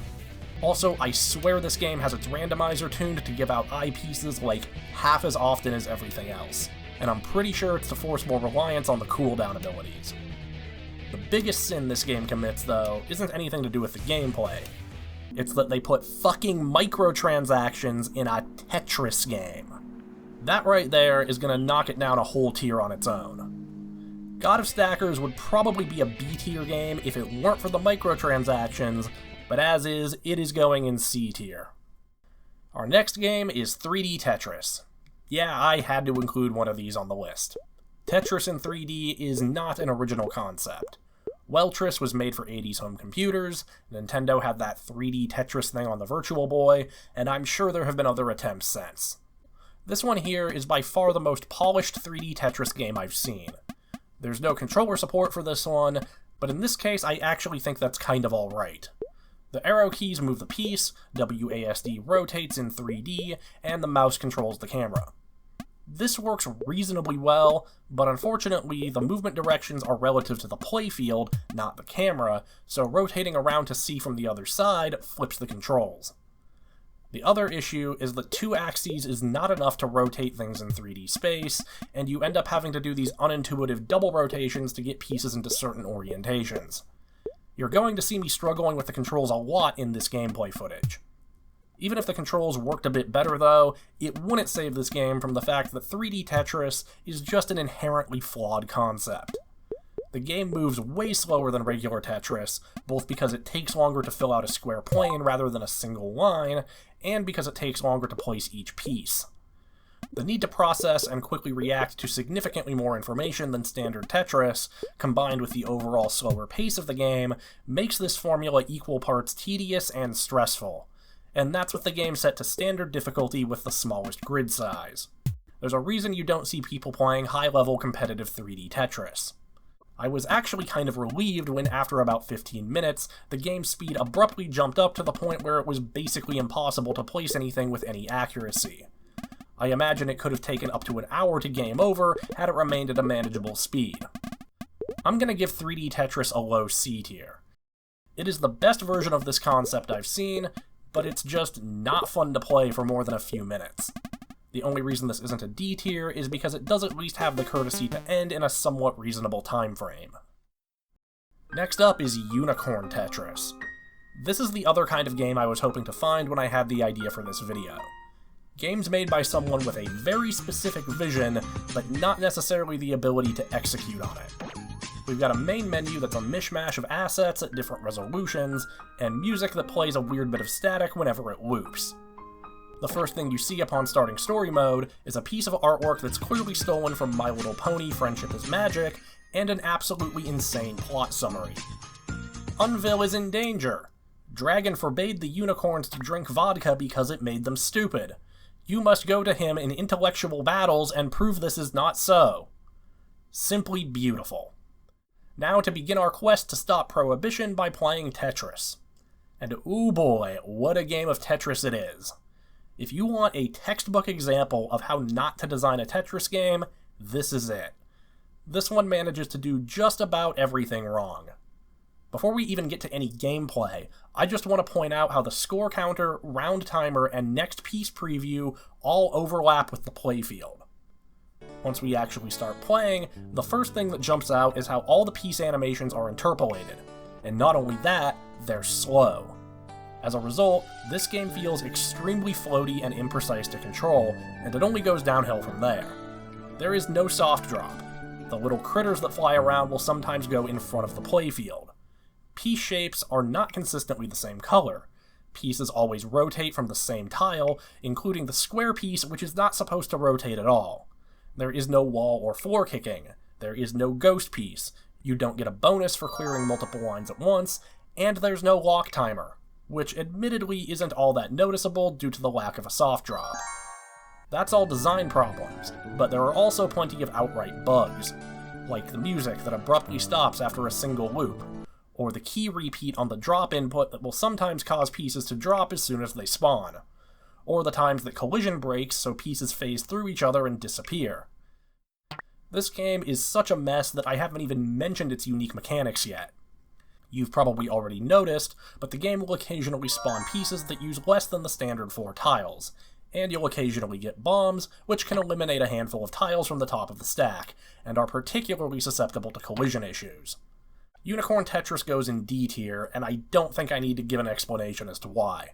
S1: Also, I swear this game has its randomizer tuned to give out eyepieces like half as often as everything else, and I'm pretty sure it's to force more reliance on the cooldown abilities. The biggest sin this game commits, though, isn't anything to do with the gameplay. It's that they put fucking microtransactions in a Tetris game. That right there is gonna knock it down a whole tier on its own. God of Stackers would probably be a B tier game if it weren't for the microtransactions, but as is, it is going in C tier. Our next game is 3D Tetris. Yeah, I had to include one of these on the list. Tetris in 3D is not an original concept. Gotris was made for 80s home computers, Nintendo had that 3D Tetris thing on the Virtual Boy, and I'm sure there have been other attempts since. This one here is by far the most polished 3D Tetris game I've seen. There's no controller support for this one, but in this case I actually think that's kind of alright. The arrow keys move the piece, WASD rotates in 3D, and the mouse controls the camera. This works reasonably well, but unfortunately the movement directions are relative to the playfield, not the camera, so rotating around to see from the other side flips the controls. The other issue is that 2 axes is not enough to rotate things in 3D space, and you end up having to do these unintuitive double rotations to get pieces into certain orientations. You're going to see me struggling with the controls a lot in this gameplay footage. Even if the controls worked a bit better though, it wouldn't save this game from the fact that 3D Tetris is just an inherently flawed concept. The game moves way slower than regular Tetris, both because it takes longer to fill out a square plane rather than a single line, and because it takes longer to place each piece. The need to process and quickly react to significantly more information than standard Tetris, combined with the overall slower pace of the game, makes this formula equal parts tedious and stressful. And that's with the game set to standard difficulty with the smallest grid size. There's a reason you don't see people playing high-level competitive 3D Tetris. I was actually kind of relieved when, after about 15 minutes, the game's speed abruptly jumped up to the point where it was basically impossible to place anything with any accuracy. I imagine it could have taken up to an hour to game over had it remained at a manageable speed. I'm gonna give 3D Tetris a low C tier. It is the best version of this concept I've seen, but it's just not fun to play for more than a few minutes. The only reason this isn't a D tier is because it does at least have the courtesy to end in a somewhat reasonable time frame. Next up is Unicorn Tetris. This is the other kind of game I was hoping to find when I had the idea for this video. Games made by someone with a very specific vision, but not necessarily the ability to execute on it. We've got a main menu that's a mishmash of assets at different resolutions, and music that plays a weird bit of static whenever it loops. The first thing you see upon starting story mode is a piece of artwork that's clearly stolen from My Little Pony Friendship is Magic, and an absolutely insane plot summary. Unville is in danger. Dragon forbade the unicorns to drink vodka because it made them stupid. You must go to him in intellectual battles and prove this is not so. Simply beautiful. Now to begin our quest to stop Prohibition by playing Tetris. And ooh boy, what a game of Tetris it is. If you want a textbook example of how not to design a Tetris game, this is it. This one manages to do just about everything wrong. Before we even get to any gameplay, I just want to point out how the score counter, round timer, and next piece preview all overlap with the playfield. Once we actually start playing, the first thing that jumps out is how all the piece animations are interpolated, and not only that, they're slow. As a result, this game feels extremely floaty and imprecise to control, and it only goes downhill from there. There is no soft drop. The little critters that fly around will sometimes go in front of the playfield. Piece shapes are not consistently the same color. Pieces always rotate from the same tile, including the square piece, which is not supposed to rotate at all. There is no wall or floor kicking. There is no ghost piece. You don't get a bonus for clearing multiple lines at once, and there's no lock timer, which admittedly isn't all that noticeable due to the lack of a soft drop. That's all design problems, but there are also plenty of outright bugs, like the music that abruptly stops after a single loop, or the key repeat on the drop input that will sometimes cause pieces to drop as soon as they spawn, or the times that collision breaks so pieces phase through each other and disappear. This game is such a mess that I haven't even mentioned its unique mechanics yet. You've probably already noticed, but the game will occasionally spawn pieces that use less than the standard 4 tiles, and you'll occasionally get bombs, which can eliminate a handful of tiles from the top of the stack, and are particularly susceptible to collision issues. Unicorn Tetris goes in D tier, and I don't think I need to give an explanation as to why.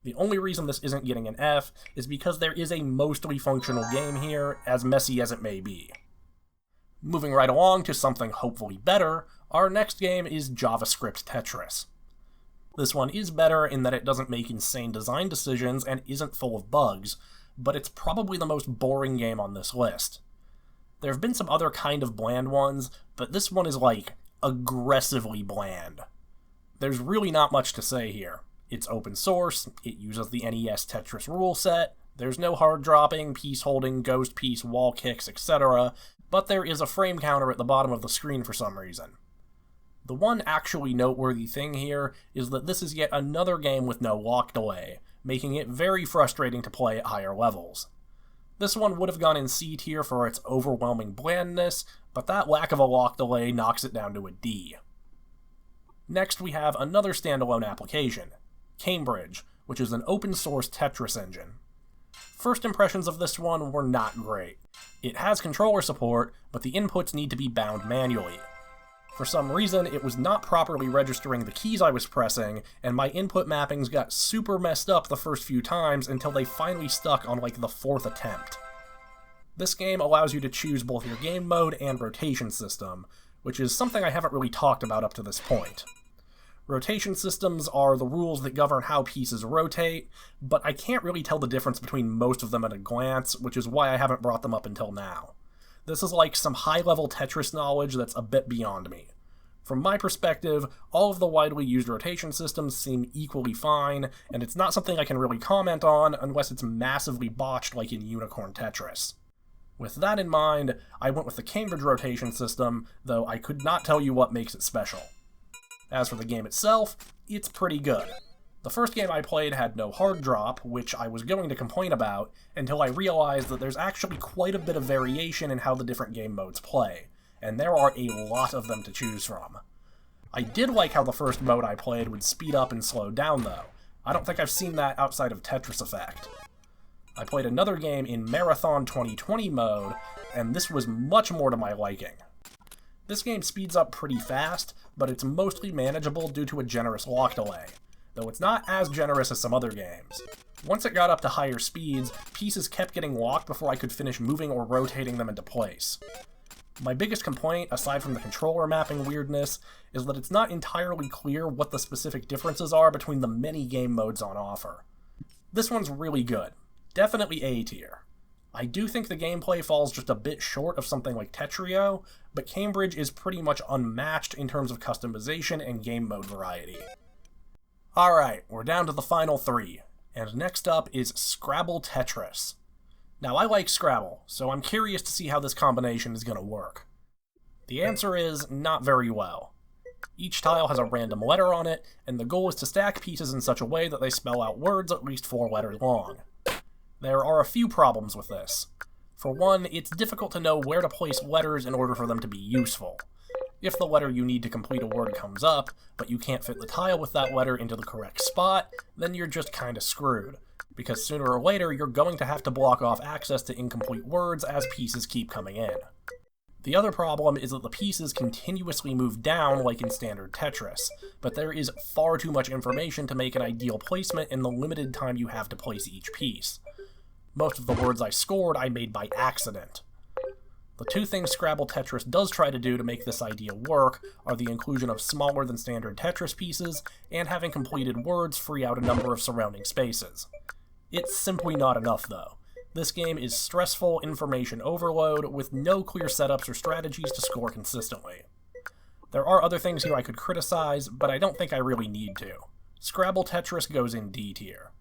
S1: The only reason this isn't getting an F is because there is a mostly functional game here, as messy as it may be. Moving right along to something hopefully better, our next game is Javascript Tetris. This one is better in that it doesn't make insane design decisions and isn't full of bugs, but it's probably the most boring game on this list. There have been some other kind of bland ones, but this one is like, aggressively bland. There's really not much to say here. It's open source, it uses the NES Tetris rule set, there's no hard dropping, piece holding, ghost piece, wall kicks, etc., but there is a frame counter at the bottom of the screen for some reason. The one actually noteworthy thing here is that this is yet another game with no lock delay, making it very frustrating to play at higher levels. This one would have gone in C tier for its overwhelming blandness, but that lack of a lock delay knocks it down to a D. Next we have another standalone application, Cambridge, which is an open source Tetris engine. First impressions of this one were not great. It has controller support, but the inputs need to be bound manually. For some reason, it was not properly registering the keys I was pressing, and my input mappings got super messed up the first few times until they finally stuck on like the 4th attempt. This game allows you to choose both your game mode and rotation system, which is something I haven't really talked about up to this point. Rotation systems are the rules that govern how pieces rotate, but I can't really tell the difference between most of them at a glance, which is why I haven't brought them up until now. This is like some high-level Tetris knowledge that's a bit beyond me. From my perspective, all of the widely used rotation systems seem equally fine, and it's not something I can really comment on unless it's massively botched like in Unicorn Tetris. With that in mind, I went with the Cambridge rotation system, though I could not tell you what makes it special. As for the game itself, it's pretty good. The first game I played had no hard drop, which I was going to complain about, until I realized that there's actually quite a bit of variation in how the different game modes play, and there are a lot of them to choose from. I did like how the first mode I played would speed up and slow down though. I don't think I've seen that outside of Tetris Effect. I played another game in Marathon 2020 mode, and this was much more to my liking. This game speeds up pretty fast, but it's mostly manageable due to a generous lock delay. though it's not as generous as some other games. Once it got up to higher speeds, pieces kept getting locked before I could finish moving or rotating them into place. My biggest complaint, aside from the controller mapping weirdness, is that it's not entirely clear what the specific differences are between the many game modes on offer. This one's really good. Definitely A tier. I do think the gameplay falls just a bit short of something like Tetrio, but Cambridge is pretty much unmatched in terms of customization and game mode variety. Alright, we're down to the final three, and next up is Scrabble Tetris. Now, I like Scrabble, so I'm curious to see how this combination is going to work. The answer is not very well. Each tile has a random letter on it, and the goal is to stack pieces in such a way that they spell out words at least 4 letters long. There are a few problems with this. For one, it's difficult to know where to place letters in order for them to be useful. If the letter you need to complete a word comes up, but you can't fit the tile with that letter into the correct spot, then you're just kinda screwed, because sooner or later you're going to have to block off access to incomplete words as pieces keep coming in. The other problem is that the pieces continuously move down like in standard Tetris, but there is far too much information to make an ideal placement in the limited time you have to place each piece. Most of the words I scored I made by accident. The two things Scrabble Tetris does try to do to make this idea work are the inclusion of smaller than standard Tetris pieces and having completed words free out a number of surrounding spaces. It's simply not enough, though. This game is stressful information overload with no clear setups or strategies to score consistently. There are other things here I could criticize, but I don't think I really need to. Scrabble Tetris goes in D tier.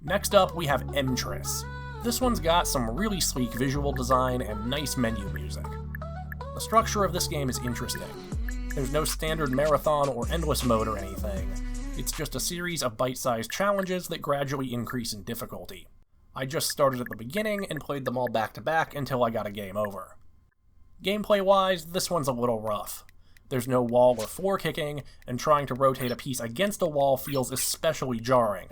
S1: Next up, we have Gentris. This one's got some really sleek visual design and nice menu music. The structure of this game is interesting. There's no standard marathon or endless mode or anything. It's just a series of bite-sized challenges that gradually increase in difficulty. I just started at the beginning and played them all back-to-back until I got a game over. Gameplay-wise, this one's a little rough. There's no wall or floor kicking, and trying to rotate a piece against a wall feels especially jarring.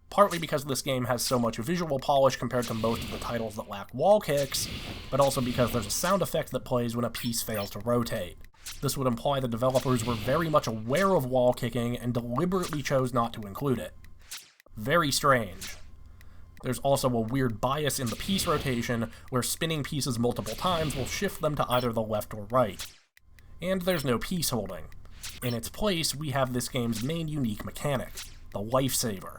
S1: Partly because this game has so much visual polish compared to most of the titles that lack wall kicks, but also because there's a sound effect that plays when a piece fails to rotate. This would imply the developers were very much aware of wall kicking and deliberately chose not to include it. Very strange. There's also a weird bias in the piece rotation, where spinning pieces multiple times will shift them to either the left or right. And there's no piece holding. In its place, we have this game's main unique mechanic, the lifesaver.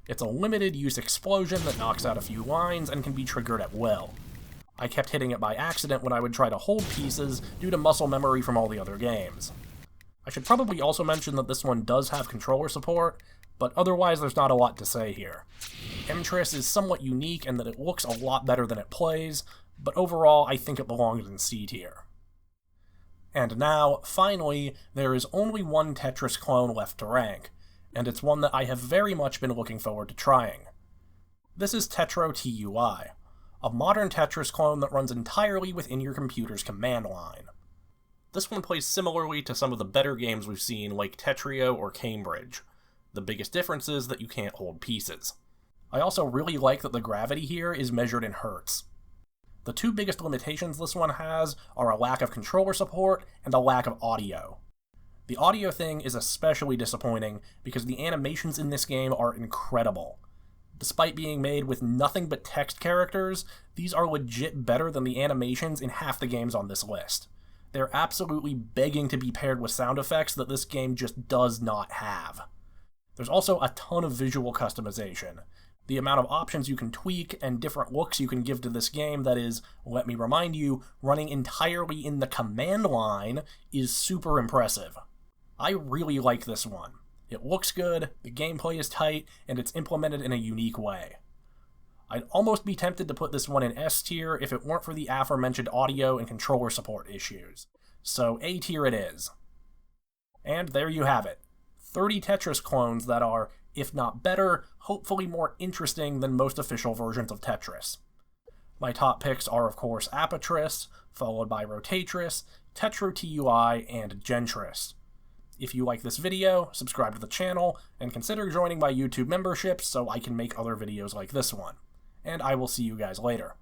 S1: It's a limited-use explosion that knocks out a few lines and can be triggered at will. I kept hitting it by accident when I would try to hold pieces due to muscle memory from all the other games. I should probably also mention that this one does have controller support, but otherwise there's not a lot to say here. Gentris is somewhat unique in that it looks a lot better than it plays, but overall I think it belongs in C tier. And now, finally, there is only one Tetris clone left to rank, and it's one that I have very much been looking forward to trying. This is Tetro TUI, a modern Tetris clone that runs entirely within your computer's command line. This one plays similarly to some of the better games we've seen like Tetrio or Cambridge. The biggest difference is that you can't hold pieces. I also really like that the gravity here is measured in hertz. The two biggest limitations this one has are a lack of controller support and a lack of audio. The audio thing is especially disappointing because the animations in this game are incredible. Despite being made with nothing but text characters, these are legit better than the animations in half the games on this list. They're absolutely begging to be paired with sound effects that this game just does not have. There's also a ton of visual customization. The amount of options you can tweak and different looks you can give to this game that is, let me remind you, running entirely in the command line is super impressive. I really like this one. It looks good, the gameplay is tight, and it's implemented in a unique way. I'd almost be tempted to put this one in S tier if it weren't for the aforementioned audio and controller support issues. So A tier it is. And there you have it. 30 Tetris clones that are, if not better, hopefully more interesting than most official versions of Tetris. My top picks are of course Apotris, followed by Rotatris, Tetro TUI, and Gentris. If you like this video, subscribe to the channel, and consider joining my YouTube membership so I can make other videos like this one. And I will see you guys later.